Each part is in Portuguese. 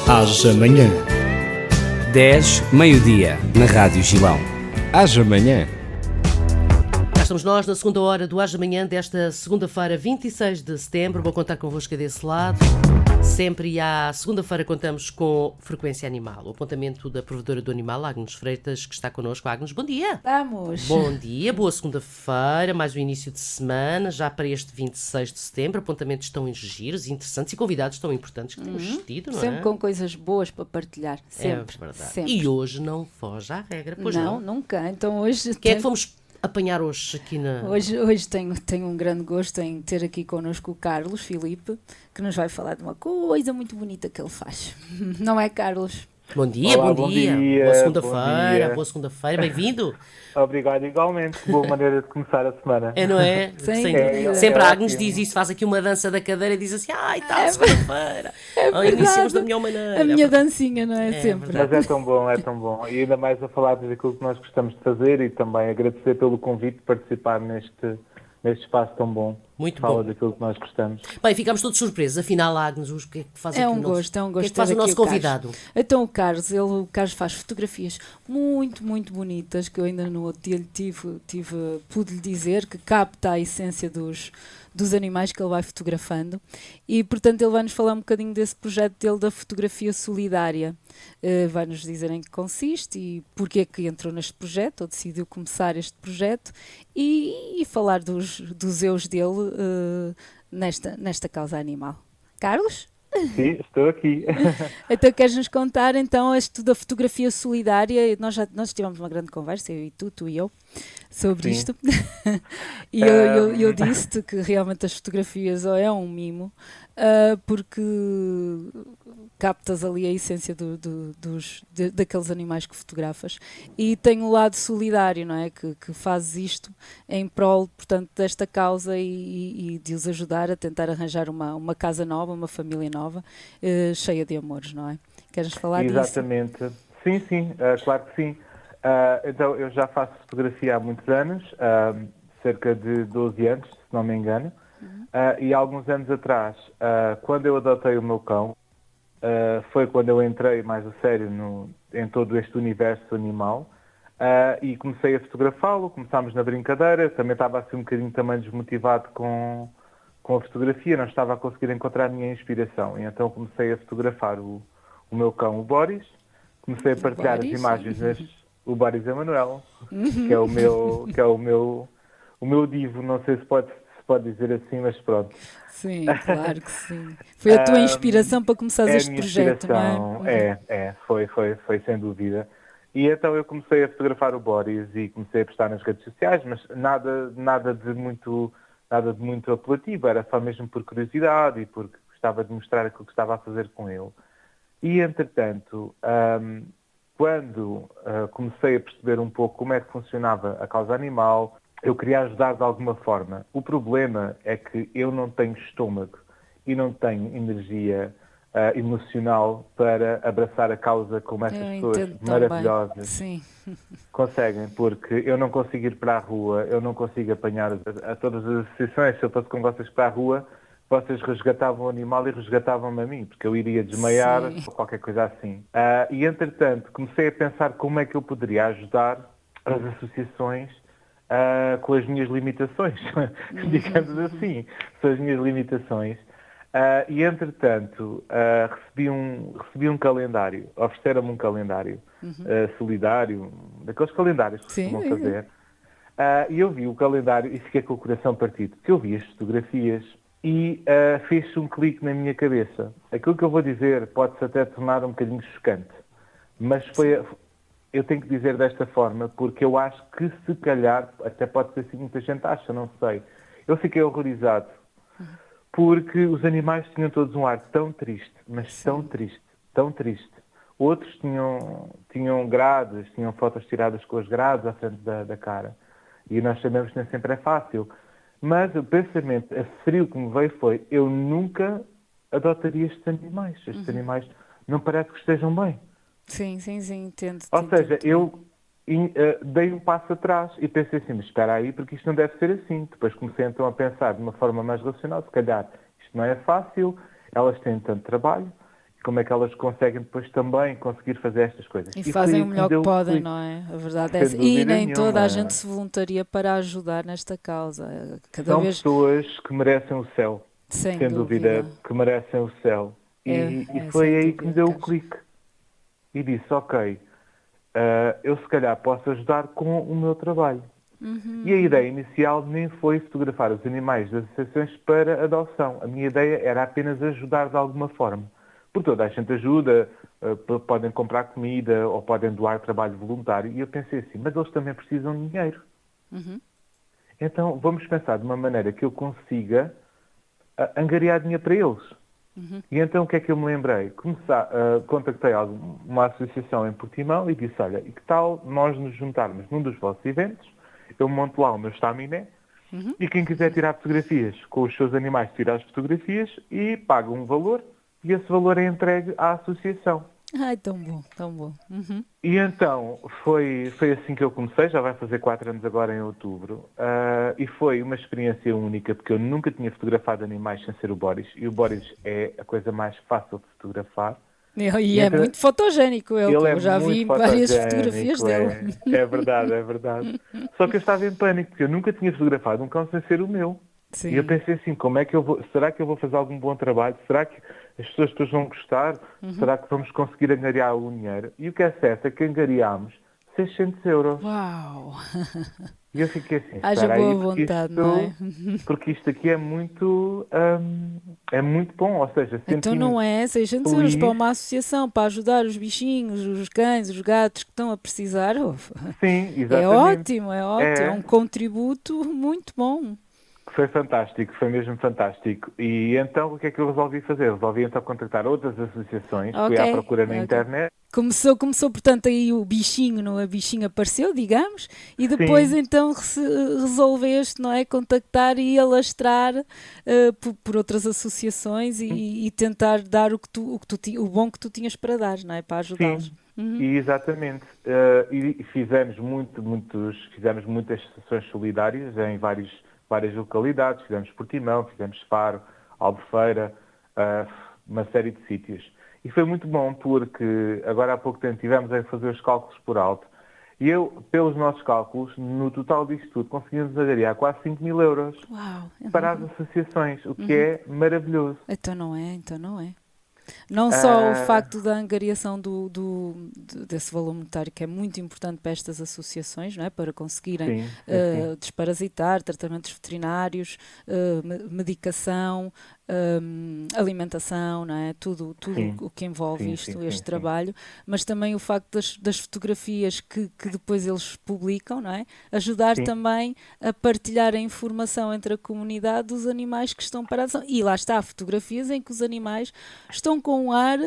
Haja Manhã. 10, meio-dia, na Rádio Gilão. Haja Manhã. Cá estamos nós na segunda hora do Haja Manhã desta segunda-feira, 26 de setembro. Vou contar convosco desse lado. Sempre à segunda-feira contamos com Frequência Animal, o apontamento da provedora do animal, Agnes Freitas, que está connosco. Agnes, bom dia. Estamos. Bom dia, boa segunda-feira, mais um início de semana, já para este 26 de setembro. Apontamentos tão giros, interessantes e convidados tão importantes que temos tido, não é? Sempre com coisas boas para partilhar. Sempre. É verdade. Sempre. E hoje não foge à regra, pois não? Nunca. Então hoje... Quem é que fomos apanhar hoje aqui na... Hoje tenho um grande gosto em ter aqui connosco o Carlos Filipe, que nos vai falar de uma coisa muito bonita que ele faz. Não é, Carlos? Bom dia, Olá, bom dia. Boa segunda-feira, bem-vindo. Obrigado igualmente, boa maneira de começar a semana. É, não é? Sem Sempre, dúvida. sempre a Agnes ótimo. diz isso, faz aqui uma dança da cadeira e diz assim, ai, está, segunda-feira. Iniciamos da melhor maneira. A minha dancinha, não é? É Sempre. verdade. Mas é tão bom. E ainda mais a falar daquilo que nós gostamos de fazer e também agradecer pelo convite de participar neste espaço tão bom. Muito Fala bom. daquilo que nós gostamos. Bem, ficámos todos surpresos, afinal, Agnes, o que é que faz É aqui um o nosso... gosto, é um O que é gosto. que faz ter o nosso aqui Carlos. convidado? Então o Carlos faz fotografias muito, muito bonitas, que eu ainda no outro dia pude-lhe dizer que capta a essência dos animais que ele vai fotografando e, portanto, ele vai-nos falar um bocadinho desse projeto dele da fotografia solidária. Vai-nos dizer em que consiste e porque é que entrou neste projeto, ou decidiu começar este projeto e falar dos eus dele nesta causa animal. Carlos? Sim, estou aqui. Então queres-nos contar então isto da fotografia solidária? Nós tivemos uma grande conversa, eu e tu e eu, sobre Sim. isto. E eu disse-te que realmente as fotografias é um mimo, porque captas ali a essência daqueles animais que fotografas e tem um lado solidário, não é? Que fazes isto em prol, portanto, desta causa e de os ajudar a tentar arranjar uma casa nova, uma família nova, cheia de amores, não é? Queres falar disso? Exatamente. Sim, claro que sim. Então, eu já faço fotografia há muitos anos, cerca de 12 anos, se não me engano. E há alguns anos atrás, quando eu adotei o meu cão, foi quando eu entrei mais a sério em todo este universo animal e comecei a fotografá-lo. Começámos na brincadeira, também estava assim um bocadinho também desmotivado com a fotografia, não estava a conseguir encontrar a minha inspiração. E então comecei a fotografar o meu cão, o Boris. Comecei a partilhar Boris? as imagens, o Boris Emanuel, que é o meu divo, não sei se pode dizer assim, mas pronto. Sim, claro que sim. Foi a tua inspiração para começares É a este minha projeto, não é? inspiração, foi sem dúvida. E então eu comecei a fotografar o Boris e comecei a postar nas redes sociais, mas nada de muito apelativo, era só mesmo por curiosidade e porque gostava de mostrar aquilo que estava a fazer com ele. E entretanto, quando comecei a perceber um pouco como é que funcionava a causa animal, eu queria ajudar de alguma forma. O problema é que eu não tenho estômago e não tenho energia emocional para abraçar a causa como essas Eu pessoas entendo tão maravilhosas bem. Sim. conseguem, porque eu não consigo ir para a rua, eu não consigo apanhar a todas as associações. Se eu fosse com vocês para a rua, vocês resgatavam o animal e resgatavam-me a mim, porque eu iria desmaiar Sim. ou qualquer coisa assim. E entretanto, comecei a pensar como é que eu poderia ajudar as associações com as minhas limitações, digamos assim, são as minhas limitações. E entretanto, recebi um calendário, ofereceram-me um calendário solidário, daqueles calendários que Sim, costumam fazer. E eu vi o calendário e fiquei com o coração partido, porque eu vi as fotografias e fez-se um clique na minha cabeça. Aquilo que eu vou dizer pode-se até tornar um bocadinho chocante, mas eu tenho que dizer desta forma, porque eu acho que se calhar, até pode ser assim, muita gente acha, não sei. Eu fiquei horrorizado, porque os animais tinham todos um ar tão triste, mas tão triste. Outros tinham grades, tinham fotos tiradas com as grades à frente da cara. E nós sabemos que nem sempre é fácil. Mas o pensamento a frio que me veio foi, eu nunca adotaria estes animais. Estes animais não parece que estejam bem. Sim, entendo. Ou seja, eu dei um passo atrás e pensei assim, mas espera aí, porque isto não deve ser assim. Depois comecei então a pensar de uma forma mais racional, se calhar isto não é fácil, elas têm tanto trabalho. como é que elas conseguem depois também conseguir fazer estas coisas. E foi fazem aí o me melhor deu que o podem, clique. não é? A verdade é Sem essa. E dúvida nem toda a nenhuma. gente se voluntaria para ajudar nesta causa. Cada São vez, pessoas que merecem o céu, sem sem dúvida, dúvida. que merecem o céu. E foi Sem aí que me dúvida, deu o Carlos. clique. E disse, ok, eu se calhar posso ajudar com o meu trabalho. E a ideia inicial nem foi fotografar os animais das associações para adoção. A minha ideia era apenas ajudar de alguma forma. Porque toda a gente ajuda, podem comprar comida ou podem doar trabalho voluntário. E eu pensei assim, mas eles também precisam de dinheiro. Então vamos pensar de uma maneira que eu consiga angariar dinheiro para eles. E então o que é que eu me lembrei? Contactei uma associação em Portimão e disse, olha, e que tal nós nos juntarmos num dos vossos eventos, eu monto lá o meu estaminé, e quem quiser tirar fotografias com os seus animais, tira as fotografias e paga um valor, e esse valor é entregue à associação. Ai, tão bom, tão bom. E então foi assim que eu comecei, já vai fazer 4 anos agora em outubro, e foi uma experiência única, porque eu nunca tinha fotografado animais sem ser o Boris, e o Boris é a coisa mais fácil de fotografar. E é então, muito fotogénico ele, que ele é eu já vi muito várias fotografias fotogénico, dele. é verdade, é verdade. Só que eu estava em pânico, porque eu nunca tinha fotografado um cão sem ser o meu. Sim. E eu pensei assim, como é que será que eu vou fazer algum bom trabalho? Será que as pessoas depois vão gostar? Será que vamos conseguir angariar algum dinheiro? E o que é certo é que angariámos 600 euros. Uau! E eu fiquei assim, Haja espera aí, boa vontade, não é? porque isto aqui é muito bom. Ou seja, Então senti-me não é 600 euros para feliz. uma associação, para ajudar os bichinhos, os cães, os gatos que estão a precisar. Sim, É exatamente. ótimo, é ótimo. É um contributo muito bom. Foi fantástico, foi mesmo fantástico. E então o que é que eu resolvi fazer? Resolvi então contactar outras associações, fui à procura na Ok. internet. Começou, portanto, aí o bichinho, não? A bichinha apareceu, digamos, e depois Sim, então resolveste, não é? Contactar e alastrar por outras associações e tentar dar o bom que tu tinhas para dar, não é? Para ajudá-los. sim, e exatamente. E fizemos muitas sessões solidárias em várias localidades. Fizemos Portimão, fizemos Faro, Albufeira, uma série de sítios. E foi muito bom porque agora há pouco tempo tivemos a fazer os cálculos por alto e pelos nossos cálculos, no total disto tudo, conseguimos angariar quase 5.000 euros Uau! para as associações, o que é maravilhoso. Então não é, então não é. Não só o Ah, facto da angariação desse valor monetário, que é muito importante para estas associações, não é? Para conseguirem sim. desparasitar, tratamentos veterinários, medicação, alimentação, não é? Tudo Sim, o que envolve este sim. trabalho, mas também o facto das fotografias que depois eles publicam, não é? Ajudar Sim, também a partilhar a informação entre a comunidade dos animais que estão parados. E lá está, fotografias em que os animais estão com um ar,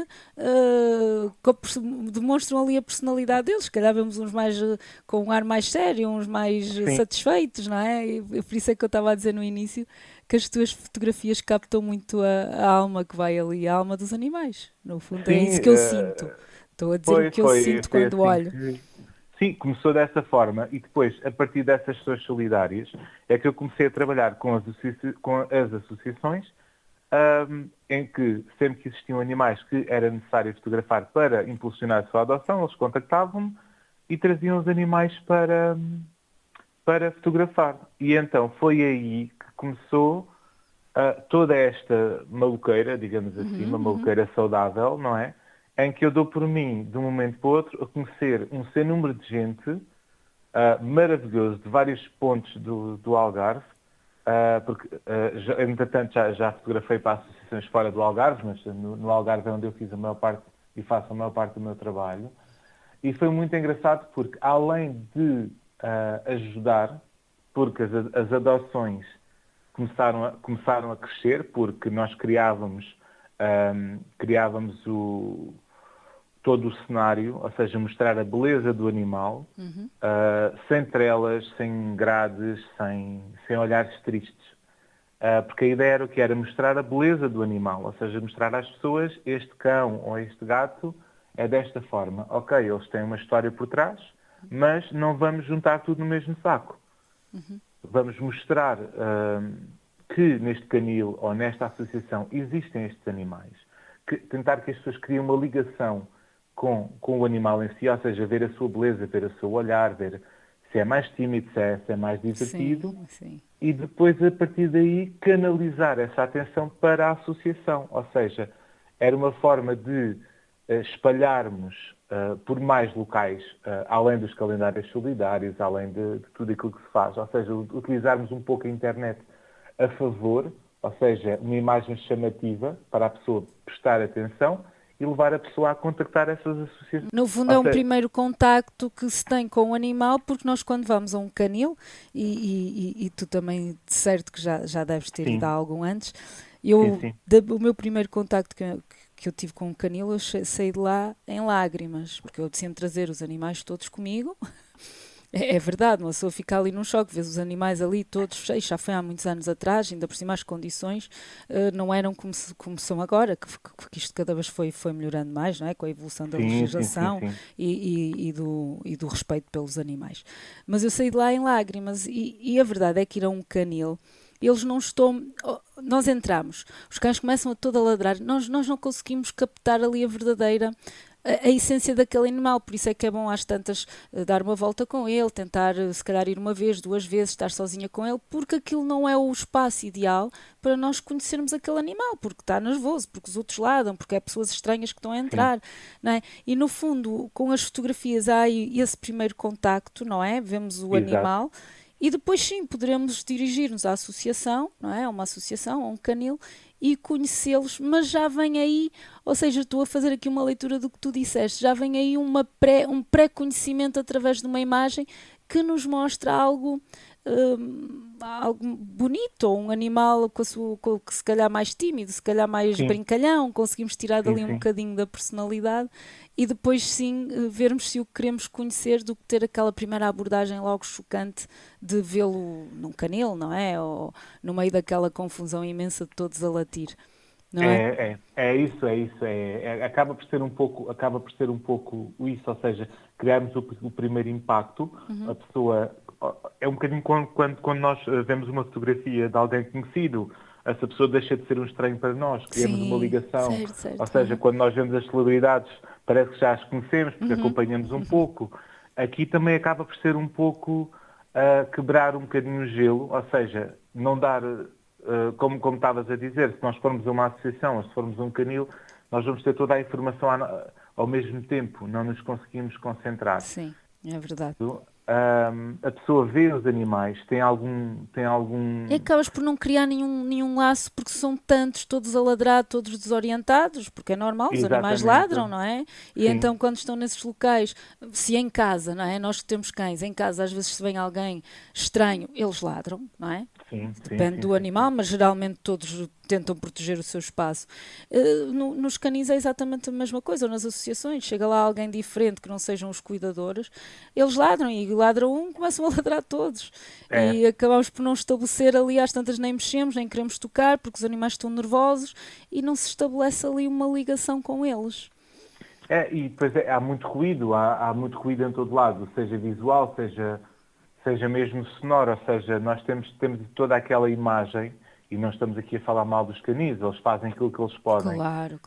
demonstram ali a personalidade deles. Se calhar vemos uns mais com um ar mais sério, uns mais sim. satisfeitos, não é? E por isso é que eu estava a dizer no início que as tuas fotografias captam muito a alma que vai ali, a alma dos animais. No fundo, é Sim, isso que eu sinto. Estou a dizer o que eu sinto foi quando assim olho. que... Sim, começou dessa forma e depois, a partir dessas sessões solidárias, é que eu comecei a trabalhar com as associações em que sempre que existiam animais que era necessário fotografar para impulsionar a sua adoção, eles contactavam-me e traziam os animais para fotografar. E então foi aí que começou toda esta maluqueira, digamos assim, uma maluqueira saudável, não é? Em que eu dou por mim, de um momento para o outro, a conhecer um sem número de gente maravilhoso de vários pontos do Algarve, porque, entretanto, já fotografei para associações fora do Algarve, mas no Algarve é onde eu fiz a maior parte e faço a maior parte do meu trabalho. E foi muito engraçado porque, além de ajudar, porque as adoções começaram a crescer, porque nós criávamos todo o cenário, ou seja, mostrar a beleza do animal, sem trelas, sem grades, sem olhares tristes. Porque a ideia era o que? Era mostrar a beleza do animal, ou seja, mostrar às pessoas este cão ou este gato é desta forma. Ok, eles têm uma história por trás, mas não vamos juntar tudo no mesmo saco. Vamos mostrar que neste canil ou nesta associação existem estes animais, tentar que as pessoas criem uma ligação com o animal em si, ou seja, ver a sua beleza, ver o seu olhar, ver se é mais tímido, se é mais divertido, Sim. e depois, a partir daí, canalizar essa atenção para a associação. Ou seja, era uma forma de espalharmos por mais locais, além dos calendários solidários, além de tudo aquilo que se faz. Ou seja, utilizarmos um pouco a internet a favor, ou seja, uma imagem chamativa para a pessoa prestar atenção e levar a pessoa a contactar essas associações. No fundo, é um primeiro contacto que se tem com o animal, porque nós, quando vamos a um canil, e tu também, de certo que já deves ter ido a algum antes, o meu primeiro contacto que eu tive com o canil, eu saí de lá em lágrimas, porque eu sempre trazer os animais todos comigo. É verdade, uma pessoa fica ali num choque, vês os animais ali todos feios, já foi há muitos anos atrás, ainda por cima as condições não eram como são agora, que isto cada vez foi melhorando mais, não é? Com a evolução da legislação e do respeito pelos animais. Mas eu saí de lá em lágrimas e a verdade é que ir a um canil, eles não estão... Nós entramos, os cães começam a todo a ladrar, nós não conseguimos captar ali a verdadeira... a essência daquele animal, por isso é que é bom às tantas dar uma volta com ele, tentar se calhar ir uma vez, 2 vezes, estar sozinha com ele, porque aquilo não é o espaço ideal para nós conhecermos aquele animal, porque está nervoso, porque os outros ladram, porque é pessoas estranhas que estão a entrar, não é? E no fundo, com as fotografias há esse primeiro contacto, não é? Vemos o animal. E depois sim, poderemos dirigir-nos à associação, não é? A uma associação, a um canil, e conhecê-los, mas já vem aí, ou seja, estou a fazer aqui uma leitura do que tu disseste, já vem aí um pré-conhecimento através de uma imagem que nos mostra algo bonito, ou um animal que se calhar mais tímido, se calhar mais brincalhão, conseguimos tirar dali um bocadinho da personalidade e depois sim vermos se o queremos conhecer do que ter aquela primeira abordagem logo chocante de vê-lo num canil, não é? Ou no meio daquela confusão imensa de todos a latir. Não é? É isso. Acaba por ser um pouco isso, ou seja, criarmos o primeiro impacto, a pessoa... É um bocadinho quando nós vemos uma fotografia de alguém conhecido, essa pessoa deixa de ser um estranho para nós, criamos uma ligação. Certo. Ou seja, quando nós vemos as celebridades, parece que já as conhecemos, porque acompanhamos um pouco. Aqui também acaba por ser um pouco quebrar um bocadinho o gelo, ou seja, não dar, como estavas a dizer, se nós formos a uma associação ou se formos a um canil, nós vamos ter toda a informação ao mesmo tempo, não nos conseguimos concentrar. Sim, é verdade. A pessoa vê os animais, tem algum... E acabas por não criar nenhum laço, porque são tantos, todos a ladrar, todos desorientados, porque é normal, os animais ladram, não é? E então quando estão nesses locais, se em casa, não é? Nós que temos cães, em casa às vezes se vem alguém estranho, eles ladram, não é? Depende do animal, mas geralmente todos tentam proteger o seu espaço. Nos canis é exatamente a mesma coisa, ou nas associações, chega lá alguém diferente que não sejam os cuidadores, eles ladram e ladram um, começam a ladrar todos. E acabamos por não estabelecer ali, às tantas nem mexemos, nem queremos tocar, porque os animais estão nervosos e não se estabelece ali uma ligação com eles. E depois há muito ruído, há muito ruído em todo lado, seja visual, seja mesmo sonoro, ou seja, nós temos toda aquela imagem, e não estamos aqui a falar mal dos canis, eles fazem aquilo que eles podem. Claro.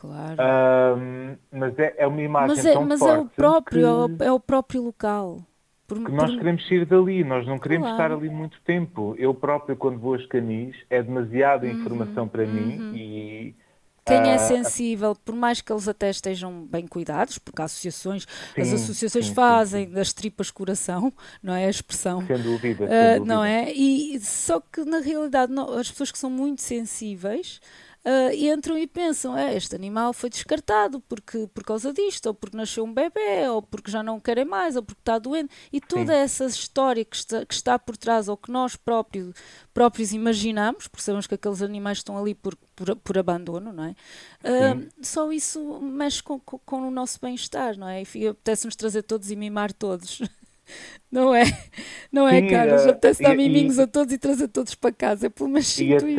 Mas é uma imagem tão forte é o próprio local. Que nós queremos sair dali, nós não queremos estar ali muito tempo. Eu próprio, quando vou aos canis, é demasiada informação para mim e... Quem é sensível, por mais que eles até estejam bem cuidados, porque há associações, as associações fazem das tripas coração, não é a expressão? Sem dúvida. Não é? E só que na realidade as pessoas que são muito sensíveis entram e pensam, este animal foi descartado por causa disto, ou porque nasceu um bebê, ou porque já não querem mais, ou porque está doente, e toda essa história que está por trás, ou que nós próprios imaginamos, porque sabemos que aqueles animais estão ali por abandono, não é? Só isso mexe com o nosso bem-estar, não é? E apetece-nos trazer todos e mimar todos. Não é? Não é, Carlos? Apetece dar miminhos a todos e trazer todos para casa. Pelo menos sinto isso.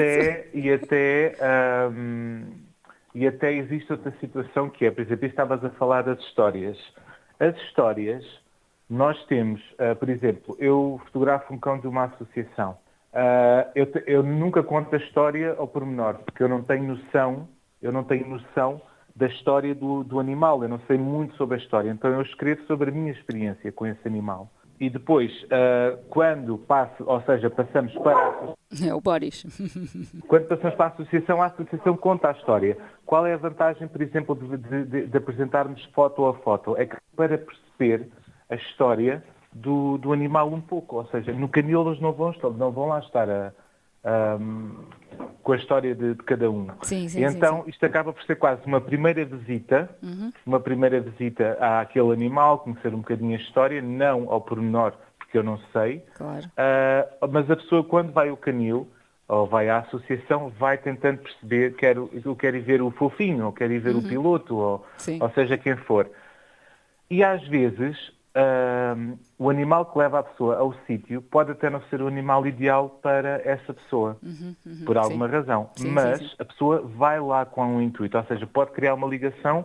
E até existe outra situação que é, por exemplo, estavas a falar das histórias. As histórias, nós temos, por exemplo, eu fotografo um cão de uma associação. Eu nunca conto a história ao pormenor, porque eu não tenho noção da história do animal. Eu não sei muito sobre a história, então eu escrevo sobre a minha experiência com esse animal. E depois, quando passamos para É o Boris. quando passamos para a associação conta a história. Qual é a vantagem, por exemplo, de apresentarmos foto a foto? É que para perceber a história do animal um pouco, ou seja, no canil eles não vão lá estar com a história de cada um. Sim, E então isto acaba por ser quase uma primeira visita àquele animal, conhecer um bocadinho a história, não ao pormenor, porque eu não sei, Claro. mas a pessoa quando vai ao canil ou vai à associação vai tentando perceber, eu quero ir ver o fofinho, ou quero ir ver o piloto, ou seja quem for. E às vezes o animal que leva a pessoa ao sítio pode até não ser o animal ideal para essa pessoa, por alguma razão. Mas a pessoa vai lá com um intuito, ou seja, pode criar uma ligação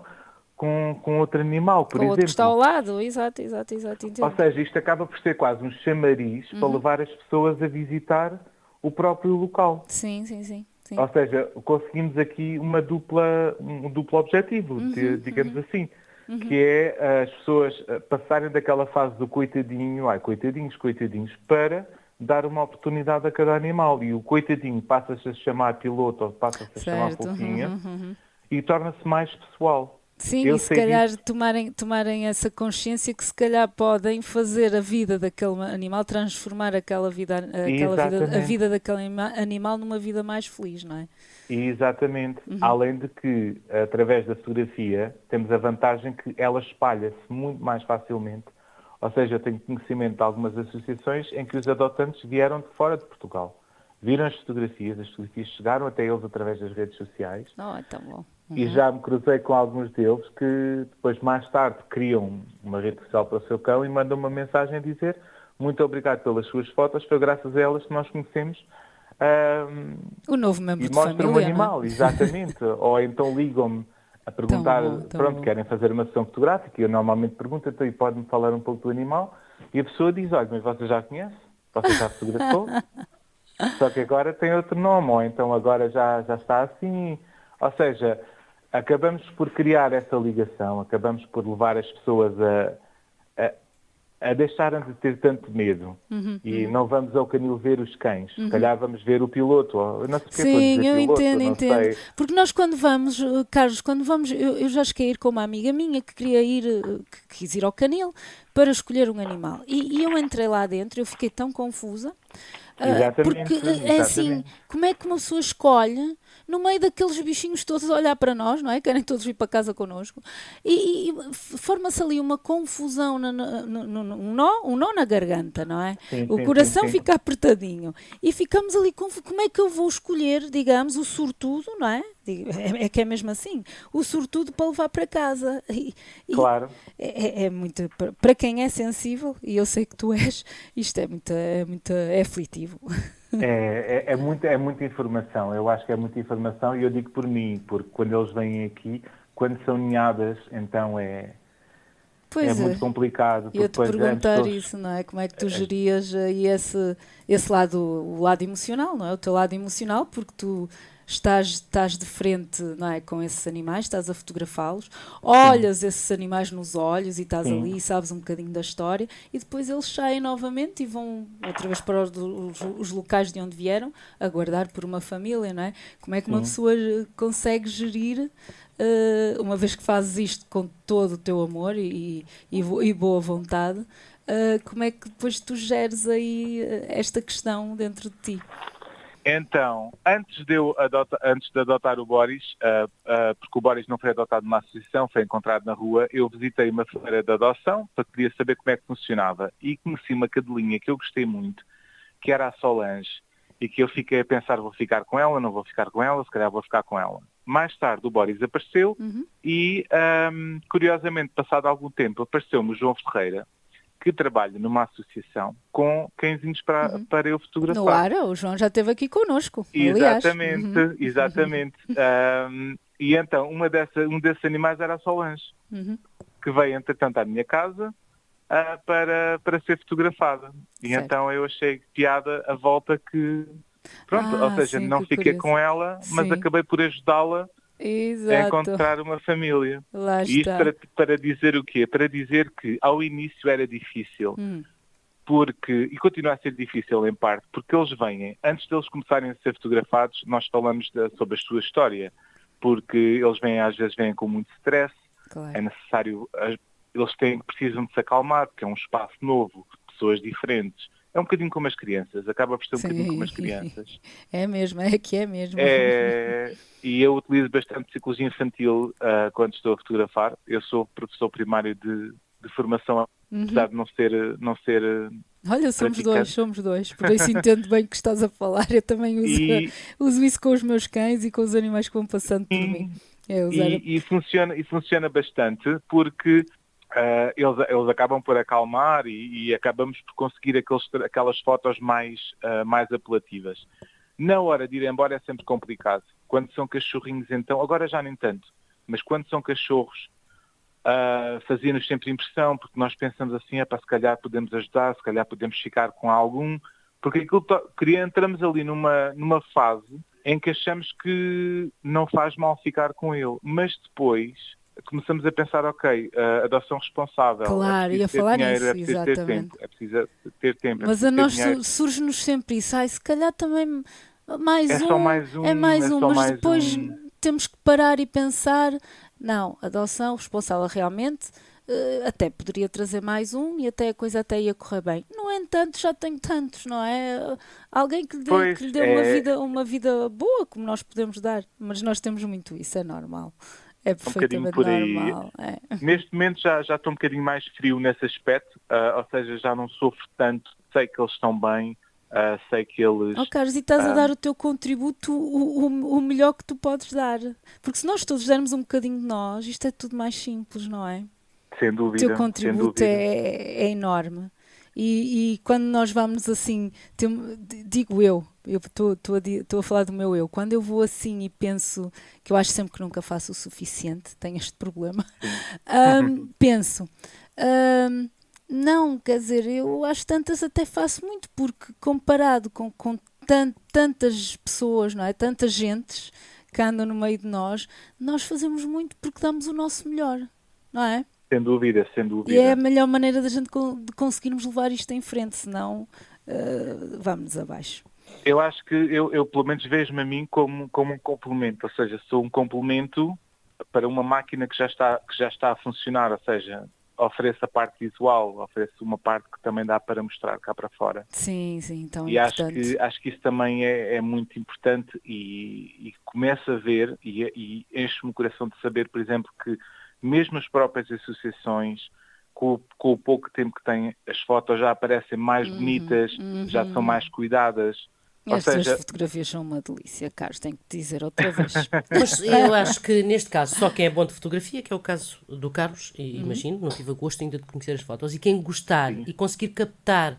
com outro animal, por exemplo. Outro que está ao lado, exato, entendo. Ou seja, isto acaba por ser quase um chamariz para levar as pessoas a visitar o próprio local. Sim. Ou seja, conseguimos aqui um duplo objetivo, digamos assim. Que é as pessoas passarem daquela fase do coitadinho, coitadinhos, para dar uma oportunidade a cada animal. E o coitadinho passa-se a chamar piloto ou passa-se a chamar fofinha e torna-se mais pessoal. Sim, e se calhar tomarem essa consciência que se calhar podem fazer a vida daquele animal, transformar a vida daquele animal numa vida mais feliz, não é? Exatamente. Além de que, através da fotografia, temos a vantagem que ela espalha-se muito mais facilmente. Ou seja, eu tenho conhecimento de algumas associações em que os adotantes vieram de fora de Portugal. Viram as fotografias chegaram até eles através das redes sociais. É tão bom. E já me cruzei com alguns deles que depois, mais tarde, criam uma rede social para o seu cão e mandam uma mensagem a dizer: muito obrigado pelas suas fotos, foi graças a elas que nós conhecemos o novo membro de mostram família, um animal, não é? Exatamente. Ou então ligam-me a perguntar, Tão bom. querem fazer uma sessão fotográfica, e eu normalmente pergunto, então, e pode-me falar um pouco do animal? E a pessoa diz: olha, mas você já conhece? Você já fotografou? Só que agora tem outro nome, ou então agora já está assim. Ou seja, acabamos por criar essa ligação, acabamos por levar as pessoas a deixarem de ter tanto medo. E não vamos ao canil ver os cães. Se calhar vamos ver o piloto. Eu não sei porque Sim, eu piloto, entendo. Sei. Porque nós quando vamos, Carlos, eu já cheguei a ir com uma amiga minha que queria que quis ir ao canil para escolher um animal. E eu entrei lá dentro, eu fiquei tão confusa. Porque é assim, como é que uma pessoa escolhe no meio daqueles bichinhos todos a olhar para nós, não é? Querem todos vir para casa connosco. E forma-se ali uma confusão, um nó na garganta, não é? O coração fica apertadinho. E ficamos ali confusos. Como é que eu vou escolher, digamos, o sortudo, não é? É que é mesmo assim. O sortudo para levar para casa. Claro. É muito... Para quem é sensível, e eu sei que tu és, isto é aflitivo. É muita informação, eu acho que é muita informação e eu digo por mim, porque quando eles vêm aqui, quando são ninhadas, então é muito complicado. Eu te perguntar isso, não é? Como é que tu gerias aí esse lado, o lado emocional, não é? O teu lado emocional, porque tu estás de frente, não é, com esses animais, estás a fotografá-los, olhas esses animais nos olhos e estás ali e sabes um bocadinho da história e depois eles saem novamente e vão outra vez para os locais de onde vieram, aguardar por uma família, não é? Como é que uma pessoa consegue gerir, uma vez que fazes isto com todo o teu amor e boa vontade, como é que depois tu geres aí esta questão dentro de ti? Então, antes de adotar o Boris, porque o Boris não foi adotado numa associação, foi encontrado na rua, eu visitei uma feira de adoção para querer saber como é que funcionava e conheci uma cadelinha que eu gostei muito, que era a Solange, e que eu fiquei a pensar, vou ficar com ela, não vou ficar com ela, se calhar vou ficar com ela. Mais tarde o Boris apareceu e, curiosamente, passado algum tempo, apareceu-me o João Ferreira, que trabalha numa associação com cãezinhos para eu fotografar. No ar, o João já esteve aqui connosco, exatamente, aliás. Exatamente. E então, um desses animais era a Solange, que veio, entretanto, à minha casa para ser fotografada. E então eu achei piada a volta que... Pronto, ou seja, não fiquei com ela, mas acabei por ajudá-la Exato. encontrar uma família. Lá E isto está. para dizer o quê? Para dizer que ao início era difícil, e continua a ser difícil em parte, porque eles vêm, antes deles começarem a ser fotografados, nós falamos sobre a sua história, porque eles às vezes vêm com muito stress, Claro. é necessário, eles precisam de se acalmar, porque é um espaço novo, pessoas diferentes. É um bocadinho como as crianças, acaba por ser um bocadinho como as crianças. É mesmo, é que é mesmo. E eu utilizo bastante psicologia infantil quando estou a fotografar. Eu sou professor primário de formação, apesar de não ser Olha, somos praticante. dois. Por isso entendo bem o que estás a falar. Eu também uso isso com os meus cães e com os animais que vão passando por mim. E funciona bastante porque eles acabam por acalmar e acabamos por conseguir aquelas fotos mais apelativas. Na hora de ir embora é sempre complicado. Quando são cachorrinhos, então, agora já nem tanto, mas quando são cachorros, fazia-nos sempre impressão, porque nós pensamos assim, se calhar podemos ajudar, se calhar podemos ficar com algum, porque entramos ali numa fase em que achamos que não faz mal ficar com ele, mas depois começamos a pensar, adoção responsável. Claro, ia falar nisso, exatamente. É preciso ter tempo. Mas a nós surge-nos sempre isso. Se calhar também mais só mais um, mas depois temos que parar e pensar, não, adoção responsável realmente até poderia trazer mais um e até a coisa até ia correr bem. No entanto, já tenho tantos, não é? Alguém que lhe dê uma vida boa, como nós podemos dar, mas nós temos muito isso, é normal. É perfeitamente normal. Neste momento já estou um bocadinho mais frio nesse aspecto, ou seja, já não sofro tanto, sei que eles estão bem, sei que eles... Carlos, e estás a dar o teu contributo o melhor que tu podes dar. Porque se nós todos dermos um bocadinho de nós, isto é tudo mais simples, não é? Sem dúvida. O teu contributo é enorme. E quando nós vamos assim, digo eu estou a falar do meu eu, quando eu vou assim e penso, que eu acho sempre que nunca faço o suficiente, tenho este problema, penso, não, quer dizer, eu acho tantas até faço muito, porque comparado com tantas pessoas, não é? Tantas gentes que andam no meio de nós fazemos muito porque damos o nosso melhor, não é? Sem dúvida. E é a melhor maneira da gente de conseguirmos levar isto em frente, senão vamos abaixo. Eu acho que eu pelo menos vejo-me a mim como um complemento, ou seja, sou um complemento para uma máquina que já está a funcionar, ou seja, ofereço a parte visual, ofereço uma parte que também dá para mostrar cá para fora. Sim, então é e importante. acho que isso também é muito importante e começo a ver e enche-me o coração de saber, por exemplo, que mesmo as próprias associações, com o pouco tempo que têm, as fotos já aparecem mais bonitas, já são mais cuidadas. Estas fotografias são uma delícia, Carlos, tenho que te dizer outra vez. Mas eu acho que neste caso, só quem é bom de fotografia, que é o caso do Carlos, e imagino, não tive o gosto ainda de conhecer as fotos, e quem gostar e conseguir captar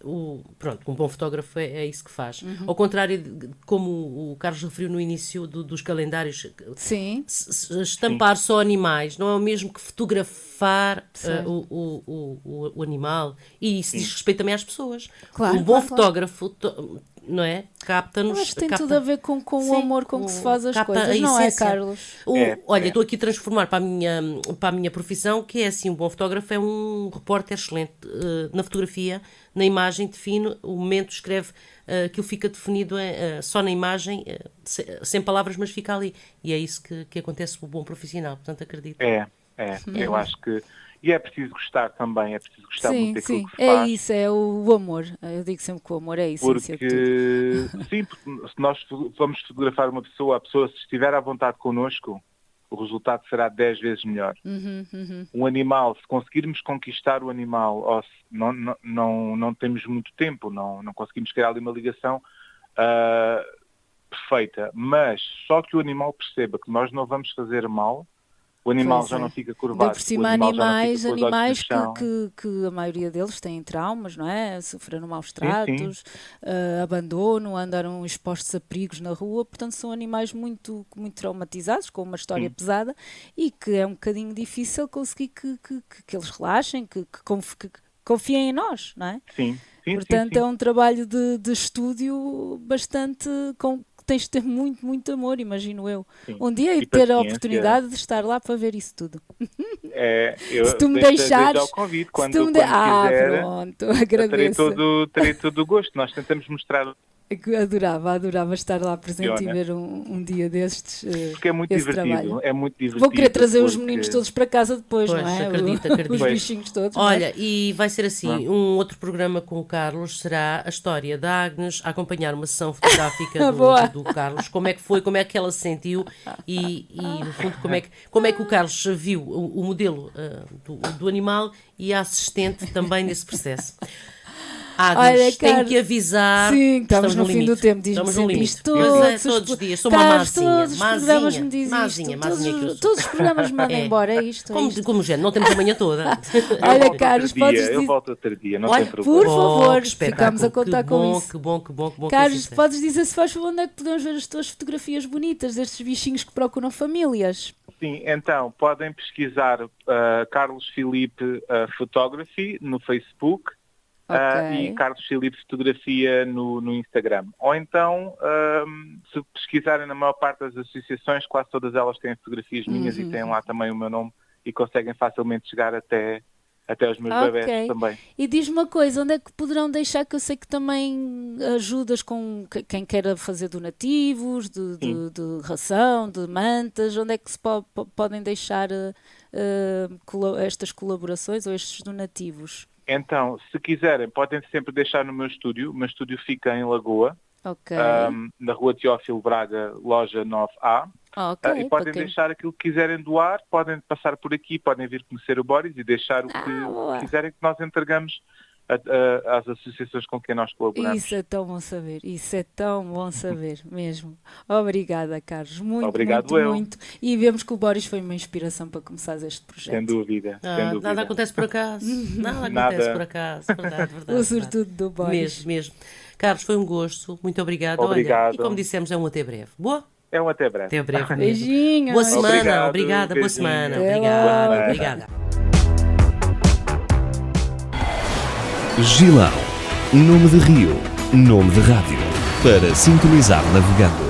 um bom fotógrafo é isso que faz. Ao contrário de como o Carlos referiu no início dos calendários, Sim. Estampar só animais não é o mesmo que fotografar o animal, e isso diz respeito também às pessoas. Claro, um bom fotógrafo não é? Capta-nos. Mas tem tudo a ver com o amor com que se faz as coisas, não é, Carlos? Olha, estou aqui a transformar para a minha profissão, que é assim, um bom fotógrafo é um repórter excelente na fotografia, na imagem, define o momento, escreve, aquilo fica definido só na imagem, sem palavras, mas fica ali. E é isso que acontece com o bom profissional, portanto acredito. Eu acho que... E é preciso gostar também, é preciso gostar muito daquilo que se faz. É isso, é o amor. Eu digo sempre que o amor é a essência de tudo. Sim, porque se nós vamos fotografar uma pessoa, a pessoa se estiver à vontade connosco, o resultado será 10 vezes melhor. Um animal, se conseguirmos conquistar o animal, ou se não temos muito tempo, não conseguimos criar ali uma ligação perfeita, mas só que o animal perceba que nós não vamos fazer mal, o animal já não fica curvado. Por cima, animais que a maioria deles têm traumas, não é? Sofreram maus tratos, abandono, andaram expostos a perigos na rua, portanto são animais muito, muito traumatizados, com uma história pesada, e que é um bocadinho difícil conseguir que eles relaxem, que confiem em nós, não é? Sim. Portanto, é um trabalho de estúdio bastante que tens de ter muito, muito amor, imagino eu. Sim. Um dia hei de E ter a paciência. oportunidade de estar lá para ver isso tudo. Eu Se tu me deixo deixares, ao convite, Se quando, tu me quando quiser, pronto, terei agradeço. todo o gosto. Nós tentamos mostrar, Adorava estar lá presente e Fiona. ver um dia destes. porque é muito esse divertido. trabalho. É muito divertido. Vou querer trazer os porque- meninos todos para casa depois, Pois, não é? acredito. Os Pois. bichinhos todos. Olha, e vai ser assim, Não. um outro programa com o Carlos será a história da Agnes a acompanhar uma sessão fotográfica Boa. do Carlos, como é que foi, como é que ela se sentiu e no fundo, como é que o Carlos viu o modelo do animal e a assistente também nesse processo. Agnes, Olha, tenho Carlos, que avisar. Sim, estamos no fim limite. do tempo, diz-me Estamos no sempre limite. isto Pois é, todos todos os dias, sou uma Carlos, mazinha. todos os programas me dizem Mazinha isto, que eu sou. todos os programas me mandam É. embora, é isto. É Como, isto. como género, não temos a manhã toda. Olha, volto Carlos, outro dia, podes eu dizer... volto outro dia, não Olha, tem problema. Por favor, que espetáculo, ficamos a contar que com bom, isso. Que bom, que bom, que bom. Carlos, que assim seja. podes dizer, se faz favor, onde é que podemos ver as tuas fotografias bonitas destes bichinhos que procuram famílias? Sim, então, podem pesquisar Carlos Filipe Photography no Facebook. Ok. E Carlos Filipe Fotografia no Instagram. Ou então, se pesquisarem na maior parte das associações, quase todas elas têm fotografias minhas e têm lá também o meu nome e conseguem facilmente chegar até os meus Ok. bebés também. E diz-me uma coisa, onde é que poderão deixar, que eu sei que também ajudas com quem queira fazer donativos, de ração, de mantas, onde é que se podem deixar estas colaborações ou estes donativos? Então, se quiserem, podem sempre deixar no meu estúdio. O meu estúdio fica em Lagoa, Ok. na rua Teófilo Braga, loja 9A. Ok, E podem para quem- deixar aquilo que quiserem doar, podem passar por aqui, podem vir conhecer o Boris e deixar o boa. que quiserem, que nós entregamos às associações com quem nós colaboramos. Isso é tão bom saber, isso é tão bom saber mesmo. Obrigada, Carlos, muito, Obrigado muito, eu. muito. E vemos que o Boris foi uma inspiração para começar este projeto. Sem dúvida, sem dúvida. Nada acontece por acaso. Nada Nada. acontece por acaso. Verdade. O sortudo do Boris. Mesmo. Carlos, foi um gosto. Muito obrigado. Obrigado. Olha, e como dissemos, é um até breve. Boa? É um até breve. Até breve mesmo. Beijinhos. Boa semana. Obrigado, Obrigada. Boa beijinho. semana. Até Obrigada. logo. Obrigada. Gilão. Nome de rio, nome de rádio. Para sintonizar navegando.